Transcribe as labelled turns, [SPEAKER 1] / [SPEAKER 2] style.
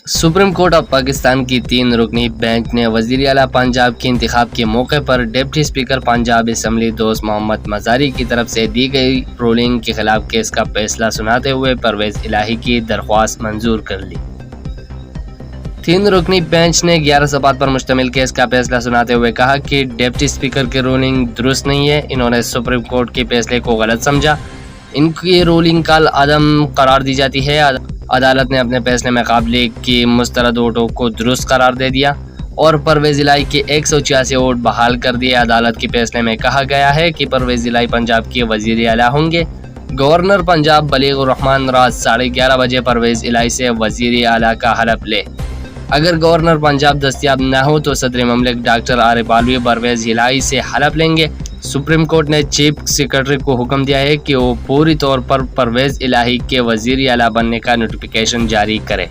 [SPEAKER 1] Supreme court of Pakistan की 3 रुकनी bench ने वज़ीर आला पंजाब के इंतखाब के मौके पर डिप्टी स्पीकर पंजाब असम्बली दोस्त मोहम्मद मज़ारी की तरफ से दी गई रूलिंग के खिलाफ केस का फैसला सुनाते हुए परवेज़ इलाही की दरख्वास्त मंजूर कर ली। 3 रुकनी बेंच ने 11 सफ़हात पर मुश्तमिल केस का फैसला सुनाते हुए कहा कि डिप्टी स्पीकर की रूलिंग दुरुस्त नहीं है। इन्होंने सुप्रीम कोर्ट के फैसले को गलत समझा। इनकी रूलिंग कल अदम करार दी जाती है। अदालत ने अपने फैसले में काबिल की मुस्तरद वोटों को दुरुस्त करार दे दिया और परवेज़ इलाही के 186 वोट बहाल कर दिए। अदालत के फैसले में कहा गया है कि परवेज़ इलाही पंजाब के वज़ीर आला होंगे। गवर्नर पंजाब बलीगुर रहमान रात 11:30 बजे परवेज़ इलाही से वज़ीर आला का हलफ ले। अगर गवर्नर पंजाब दस्तयाब न हो तो सदर ममलिक डॉक्टर आरिफ अलवी परवेज़ इलाही से हलफ लेंगे। सुप्रीम कोर्ट ने चीफ सेक्रेटरी को हुक्म दिया है कि वो पूरी तौर पर परवेज़ इलाही के वज़ीर आला बनने का नोटिफिकेशन जारी करे।